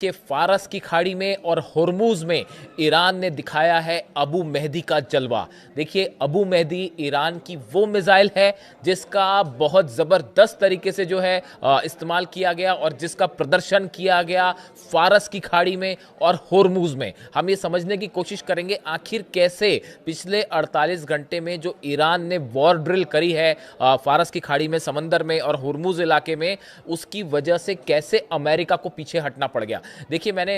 के फारस की खाड़ी में और हुर्मुज में ईरान ने दिखाया है अबू मेहदी का जलवा। देखिए, अबू मेहदी ईरान की वो मिसाइल है जिसका बहुत ज़बरदस्त तरीके से जो है इस्तेमाल किया गया और जिसका प्रदर्शन किया गया फारस की खाड़ी में और हुर्मुज में। हम ये समझने की कोशिश करेंगे आखिर कैसे पिछले 48 घंटे में जो ईरान ने वॉर ड्रिल करी है फारस की खाड़ी में, समंदर में और हुर्मुज इलाके में, उसकी वजह से कैसे अमेरिका को पीछे हटना पड़ गया। देखिए, मैंने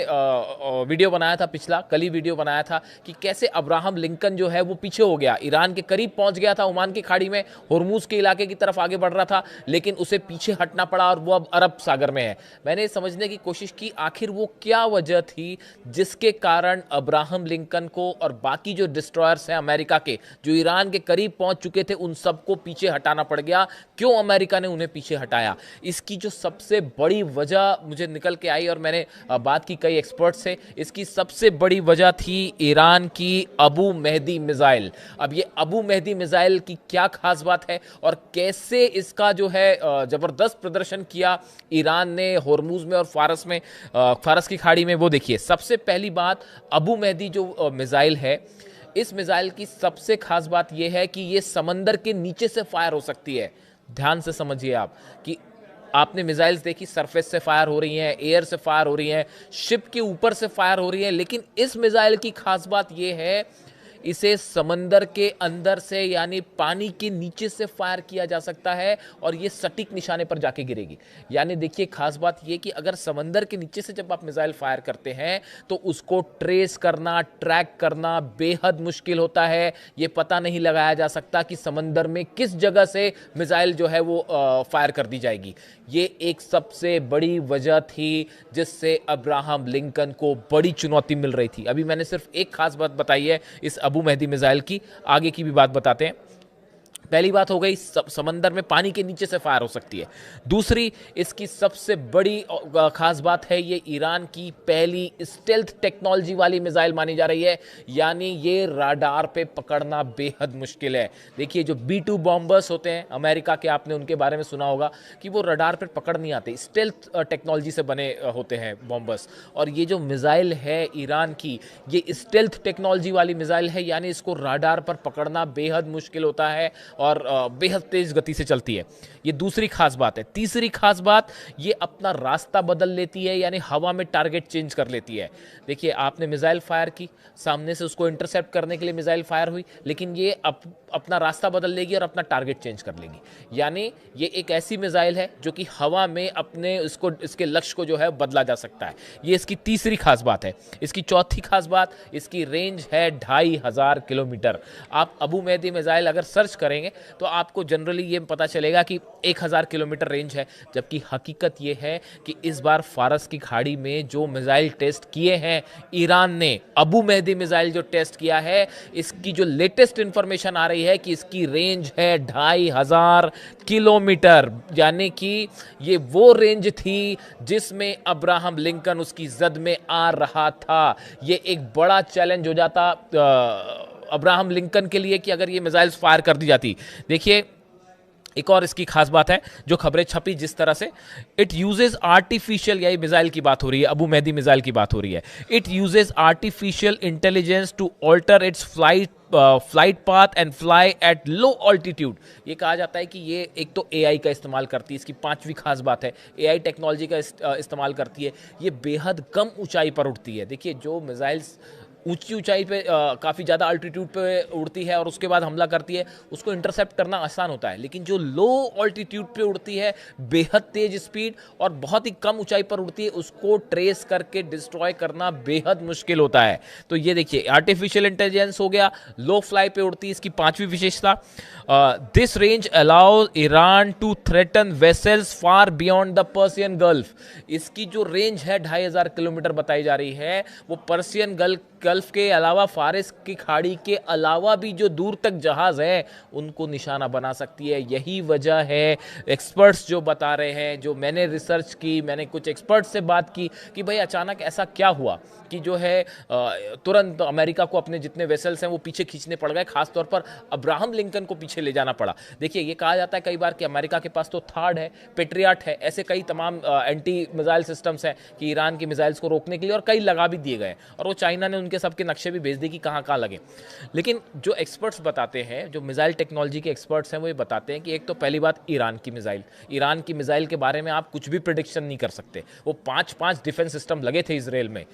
वीडियो बनाया था, पिछला कल ही वीडियो बनाया था कि कैसे अब्राहम लिंकन जो है वो पीछे हो गया, ईरान के करीब पहुंच गया था, ओमान की खाड़ी में हुर्मुज के इलाके की तरफ आगे बढ़ रहा था, लेकिन उसे पीछे हटना पड़ा और वो अब अरब सागर में है। मैंने समझने की कोशिश की आखिर वो क्या वजह थी जिसके कारण अब्राहम लिंकन को और बाकी जो डिस्ट्रॉयर्स हैं अमेरिका के जो ईरान के करीब पहुंच चुके थे उन सबको पीछे हटाना पड़ गया। क्यों अमेरिका ने उन्हें पीछे हटाया? इसकी जो सबसे बड़ी वजह मुझे निकल के आई और मैंने बात की कई एक्सपर्ट से, इसकी सबसे बड़ी वजह थी ईरान की अबू मेहदी मिसाइल। अब ये अबू मेहदी मिसाइल की क्या खास बात है और कैसे इसका जो है जबरदस्त प्रदर्शन किया ईरान ने हुर्मुज में और फारस में, फारस की खाड़ी में, वो देखिए। सबसे पहली बात, अबू मेहदी जो मिसाइल है, इस मिसाइल की सबसे खास बात यह है कि ये समंदर के नीचे से फायर हो सकती है। ध्यान से समझिए आप कि आपने मिसाइल्स देखी सरफेस से फायर हो रही हैं, एयर से फायर हो रही हैं, शिप के ऊपर से फायर हो रही हैं, लेकिन इस मिसाइल की खास बात यह है इसे समंदर के अंदर से यानी पानी के नीचे से फायर किया जा सकता है और ये सटीक निशाने पर जाके गिरेगी। यानी देखिए, खास बात ये कि अगर समंदर के नीचे से जब आप मिसाइल फायर करते हैं तो उसको ट्रेस करना, ट्रैक करना बेहद मुश्किल होता है। ये पता नहीं लगाया जा सकता कि समंदर में किस जगह से मिसाइल जो है वो फायर कर दी जाएगी। ये एक सबसे बड़ी वजह थी जिससे अब्राहम लिंकन को बड़ी चुनौती मिल रही थी। अभी मैंने सिर्फ एक खास बात बताई है इस अबू मेहदी मिसाइल की, आगे की भी बात बताते हैं। पहली बात हो गई, समंदर में पानी के नीचे से फायर हो सकती है। दूसरी, इसकी सबसे बड़ी खास बात है ये ईरान की पहली स्टेल्थ टेक्नोलॉजी वाली मिसाइल मानी जा रही है, यानी ये राडार पे पकड़ना बेहद मुश्किल है। देखिए, जो B-2 बॉम्बर्स होते हैं अमेरिका के, आपने उनके बारे में सुना होगा कि वो राडार पर पकड़ नहीं आते, स्टेल्थ टेक्नोलॉजी से बने होते हैं बॉम्बर्स। और ये जो मिसाइल है ईरान की, ये स्टेल्थ टेक्नोलॉजी वाली मिसाइल है, यानी इसको राडार पर पकड़ना बेहद मुश्किल होता है और बेहद तेज गति से चलती है। ये दूसरी खास बात है। तीसरी खास बात, ये अपना रास्ता बदल लेती है, यानी हवा में टारगेट चेंज कर लेती है। देखिए, आपने मिसाइल फायर की, सामने से उसको इंटरसेप्ट करने के लिए मिसाइल फायर हुई, लेकिन ये अपना रास्ता बदल लेगी और अपना टारगेट चेंज कर लेगी। यानी ये एक ऐसी मिसाइल है जो कि हवा में अपने इसके लक्ष्य को जो है बदला जा सकता है। ये इसकी तीसरी खास बात है। इसकी चौथी खास बात, इसकी रेंज है 2500 किलोमीटर। आप अबू मेहदी मिसाइल अगर सर्च करेंगे तो आपको जनरली ये पता चलेगा कि 1000 किलोमीटर रेंज है, जबकि हकीकत ये है कि इस बार फारस की खाड़ी में जो मिसाइल टेस्ट किए हैं ईरान ने, अबू मेहदी मिसाइल जो टेस्ट किया है, इसकी जो लेटेस्ट इंफॉर्मेशन आ रही है कि इसकी रेंज है 2500 किलोमीटर। यानी कि ये वो रेंज थी जिसमें अब्राहम लिंकन उसकी जद में आ रहा था। ये एक बड़ा चैलेंज हो जाता अब्राहम लिंकन के लिए कि अगर ये मिसाइल्स फायर कर दी जाती। देखिए, एक और इसकी खास बात है जो खबरें छपी जिस तरह से, इट यूजेस आर्टिफिशियल, यही मिसाइल की बात हो रही है, अबू मेहदी मिसाइल की बात हो रही है, it uses artificial intelligence to alter its flight path and fly at low altitude. ये कहा जाता है कि ये एक तो एआई का इस्तेमाल करती है, इसकी पांचवी खास बात है, एआई टेक्नोलॉजी का इस्तेमाल करती है। ये बेहद कम ऊंचाई पर उड़ती है। देखिए, जो मिसाइल्स ऊंची ऊंचाई पे काफ़ी ज़्यादा अल्टीट्यूड पे उड़ती है और उसके बाद हमला करती है, उसको इंटरसेप्ट करना आसान होता है, लेकिन जो लो ऑल्टीट्यूड पे उड़ती है, बेहद तेज स्पीड और बहुत ही कम ऊंचाई पर उड़ती है, उसको ट्रेस करके डिस्ट्रॉय करना बेहद मुश्किल होता है। तो ये देखिए, आर्टिफिशियल इंटेलिजेंस हो गया, लो फ्लाई पे उड़ती है, इसकी पांचवी विशेषता। This range allows Iran to threaten vessels far beyond the Persian Gulf. इसकी जो रेंज है 2500 किलोमीटर बताई जा रही है, वो पर्सियन गल्फ गल्फ के अलावा, फारिस की खाड़ी के अलावा भी जो दूर तक जहाज हैं उनको निशाना बना सकती है। यही वजह है, एक्सपर्ट्स जो बता रहे हैं, जो मैंने रिसर्च की, मैंने कुछ एक्सपर्ट्स से बात की कि भाई अचानक ऐसा क्या हुआ कि जो है तुरंत अमेरिका को अपने जितने वेसल्स हैं वो पीछे खींचने पड़ गए, खासतौर पर अब्राहम लिंकन को पीछे ले जाना पड़ा। देखिए, ये कहा जाता है कई बार कि अमेरिका के पास तो थार्ड है, पेट्रियट है, ऐसे कई तमाम एंटी मिसाइल सिस्टम्स हैं कि ईरान की मिसाइल्स को रोकने के लिए, और कई लगा भी दिए गए, और वो चाइना ने उनके सबके नक्शे भी भेज दिए कि कहाँ कहाँ लगे। लेकिन जो एक्सपर्ट्स बताते हैं, जो मिसाइल टेक्नोलॉजी के एक्सपर्ट्स हैं, वो ये बताते हैं कि एक तो पहली बात, ईरान की मिसाइल के बारे में आप कुछ भी प्रिडिक्शन नहीं कर सकते। वो 5 डिफेंस सिस्टम लगे थे इसराइल में,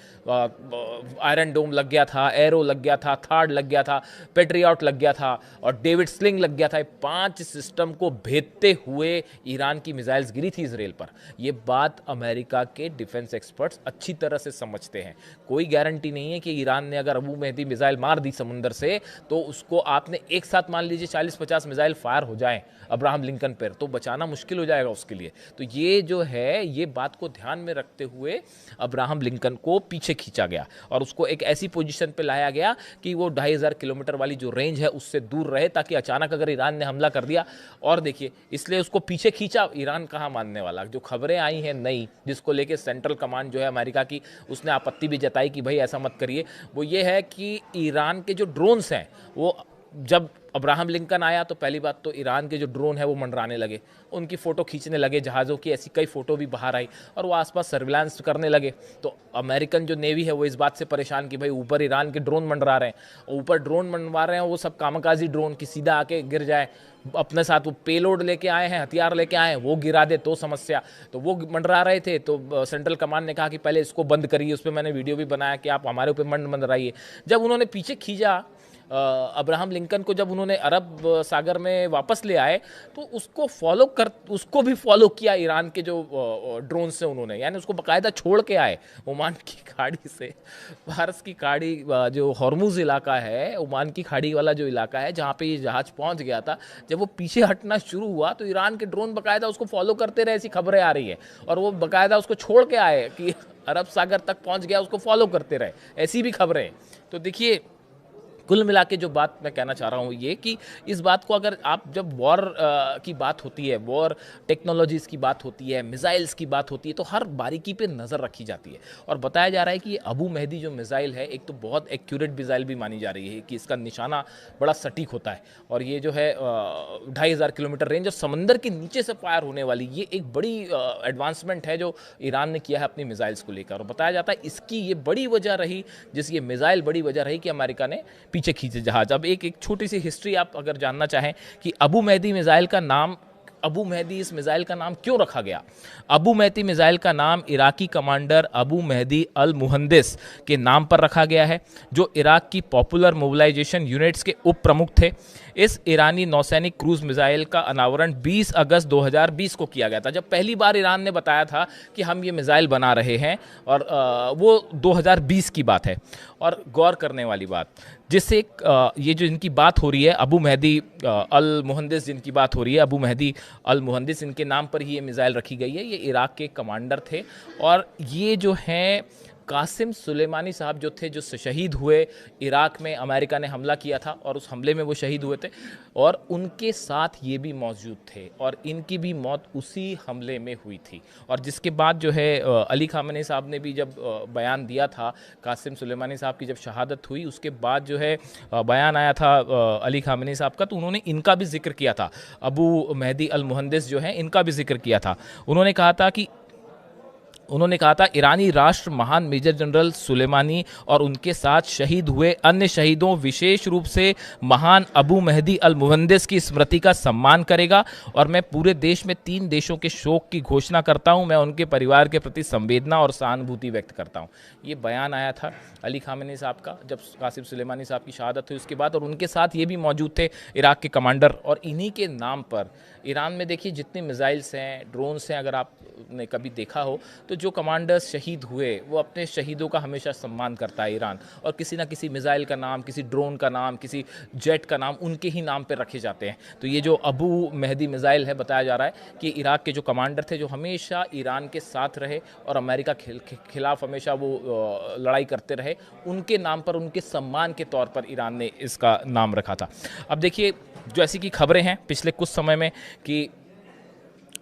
आयरन डोम लग गया था, एरो लग गया था, थार्ड लग गया था, पेट्रियट लग गया था, और डेविड स्लिंग लग गया था। 5 सिस्टम को भेदते हुए ईरान की मिसाइल्स गिरी थी इसराइल पर। ये बात अमेरिका के डिफेंस एक्सपर्ट्स अच्छी तरह से समझते हैं। कोई गारंटी नहीं है कि ईरान ने अगर अबू मेहदी मिसाइल मार दी समुंदर से, तो उसको आपने एक साथ मान लीजिए 40-50 मिसाइल फायर हो जाएं अब्राहम लिंकन पर, तो बचाना मुश्किल हो जाएगा उसके लिए। तो ये जो है, ये बात को ध्यान में रखते हुए अब्राहम लिंकन को पीछे खींचा गया और उसको एक ऐसी पोजीशन पे लाया गया कि वो 2500 किलोमीटर वाली जो रेंज है उससे दूर रहे, ताकि अचानक अगर ईरान ने हमला कर दिया। और देखिए, इसलिए उसको पीछे खींचा। ईरान कहाँ मानने वाला। जो खबरें आई हैं नई, जिसको लेके सेंट्रल कमांड जो है अमेरिका की, उसने आपत्ति भी जताई कि भाई ऐसा मत करिए, वो ये है कि ईरान के जो ड्रोन्स हैं, वो जब अब्राहम लिंकन आया तो पहली बात तो ईरान के जो ड्रोन है वो मंडराने लगे, उनकी फ़ोटो खींचने लगे जहाज़ों की, ऐसी कई फ़ोटो भी बाहर आई, और वो आसपास सर्विलांस करने लगे। तो अमेरिकन जो नेवी है वो इस बात से परेशान कि भाई ऊपर ईरान के ड्रोन मंडरा रहे हैं, ऊपर ड्रोन मंडवा रहे हैं, वो सब कामकाजी ड्रोन की सीधा आके गिर जाए, अपने साथ वो पेलोड लेके आए हैं, हथियार लेके आए हैं, वो गिरा दे तो समस्या। तो वो मंडरा रहे थे, तो सेंट्रल कमांड ने कहा कि पहले इसको बंद करिए। उस पर मैंने वीडियो भी बनाया कि आप हमारे ऊपर मंडराइए। जब उन्होंने पीछे खींचा अब्राहम लिंकन को, जब उन्होंने अरब सागर में वापस ले आए, तो उसको भी फॉलो किया ईरान के जो ड्रोन से उन्होंने, यानी उसको बाकायदा छोड़ के आए ओमान की खाड़ी से। फारस की खाड़ी, जो हॉर्मुज इलाका है, ओमान की खाड़ी वाला जो इलाका है जहाँ पे ये जहाज़ पहुँच गया था, जब वो पीछे हटना शुरू हुआ तो ईरान के ड्रोन बाकायदा उसको फॉलो करते रहे, ऐसी खबरें आ रही है। और वो बाकायदा उसको छोड़ के आए कि अरब सागर तक पहुँच गया, उसको फॉलो करते रहे, ऐसी भी खबरें। तो देखिए, कुल मिला के जो बात मैं कहना चाह रहा हूँ ये कि इस बात को, अगर आप जब वॉर की बात होती है, वॉर टेक्नोलॉजीज़ की बात होती है, मिसाइल्स की बात होती है, तो हर बारीकी पे नज़र रखी जाती है। और बताया जा रहा है कि ये अबू मेहदी जो मिसाइल है, एक तो बहुत एक्यूरेट मिसाइल भी मानी जा रही है कि इसका निशाना बड़ा सटीक होता है, और ये जो है 2500 किलोमीटर रेंज और समंदर के नीचे से फायर होने वाली, ये एक बड़ी एडवांसमेंट है जो ईरान ने किया है अपनी मिसाइल्स को लेकर। और बताया जाता है इसकी ये बड़ी वजह रही, ये मिसाइल बड़ी वजह रही कि अमेरिका ने पीछे खींचे जहाज। अब एक छोटी सी हिस्ट्री आप अगर जानना चाहें कि अबू मेहदी मिसाइल का नाम, अबू मेहदी इस मिसाइल का नाम क्यों रखा गया। अबू मेहदी मिसाइल का नाम इराकी कमांडर अबू मेहदी अल मुहंदिस के नाम पर रखा गया है, जो इराक की पॉपुलर मोबिलाइजेशन यूनिट्स के उप प्रमुख थे। इस ईरानी नौसैनिक क्रूज मिसाइल का अनावरण 20 अगस्त 2020 को किया गया था, जब पहली बार ईरान ने बताया था कि हम ये मिसाइल बना रहे हैं, और वो 2020 की बात है। और गौर करने वाली बात, जिससे ये जो इनकी बात हो रही है, अबू मेहदी अल मुहंदिस जिनकी बात हो रही है, अबू मेहदी अल मुहंदिस, इनके नाम पर ही ये मिसाइल रखी गई है। ये इराक के कमांडर थे, और ये जो हैं कासिम सुलेमानी साहब जो थे, जो शहीद हुए इराक में, अमेरिका ने हमला किया था और उस हमले में वो शहीद हुए थे, और उनके साथ ये भी मौजूद थे, और इनकी भी मौत उसी हमले में हुई थी। और जिसके बाद जो है अली खामेनी साहब ने भी जब बयान दिया था, कासिम सुलेमानी साहब की जब शहादत हुई, उसके बाद जो है बयान आया था अली खामेनी साहब का, तो उन्होंने इनका भी जिक्र किया था, अबू मेहदी अल मुहंदिस जो है, इनका भी जिक्र किया था। उन्होंने कहा था ईरानी राष्ट्र महान मेजर जनरल सुलेमानी और उनके साथ शहीद हुए अन्य शहीदों, विशेष रूप से महान अबू मेहदी अल मुहंदिस की स्मृति का सम्मान करेगा, और मैं पूरे देश में 3 देशों के शोक की घोषणा करता हूं। मैं उनके परिवार के प्रति संवेदना और सहानुभूति व्यक्त करता हूं। ये बयान आया था अली खामेनी साहब का जब कासिम सुलेमानी साहब की शहादत हुई उसके बाद, और उनके साथ ये भी मौजूद थे इराक के कमांडर। और इन्हीं के नाम पर ईरान में देखिए जितनी मिसाइल्स हैं, ड्रोन्स हैं, अगर आपने कभी देखा हो तो जो कमांडर्स शहीद हुए वो अपने शहीदों का हमेशा सम्मान करता है ईरान, और किसी ना किसी मिसाइल का नाम, किसी ड्रोन का नाम, किसी जेट का नाम उनके ही नाम पर रखे जाते हैं। तो ये जो अबू मेहदी मिसाइल है, बताया जा रहा है कि इराक के जो कमांडर थे, जो हमेशा ईरान के साथ रहे और अमेरिका खिलाफ हमेशा वो लड़ाई करते रहे, उनके नाम पर, उनके सम्मान के तौर पर ईरान ने इसका नाम रखा था। अब देखिए, जो ऐसी की खबरें हैं पिछले कुछ समय में कि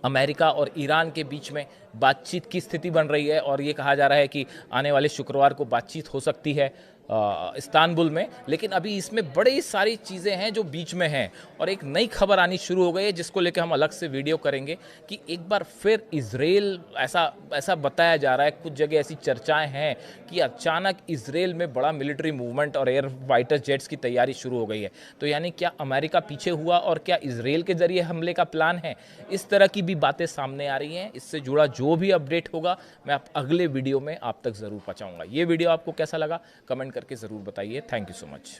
अमेरिका और ईरान के बीच में बातचीत की स्थिति बन रही है, और ये कहा जा रहा है कि आने वाले शुक्रवार को बातचीत हो सकती है इस्तांबुल में। लेकिन अभी इसमें बड़ी सारी चीज़ें हैं जो बीच में हैं, और एक नई खबर आनी शुरू हो गई है जिसको लेकर हम अलग से वीडियो करेंगे कि एक बार फिर इजराइल, ऐसा बताया जा रहा है, कुछ जगह ऐसी चर्चाएं हैं कि अचानक इजराइल में बड़ा मिलिट्री मूवमेंट और एयर फाइटर जेट्स की तैयारी शुरू हो गई है। तो यानी क्या अमेरिका पीछे हुआ और क्या इजराइल के जरिए हमले का प्लान है? इस तरह की भी बातें सामने आ रही हैं। इससे जुड़ा जो भी अपडेट होगा मैं आप अगले वीडियो में आप तक ज़रूर पहुँचाऊँगा। ये वीडियो आपको कैसा लगा कमेंट करके ज़रूर बताइए। Thank you so much.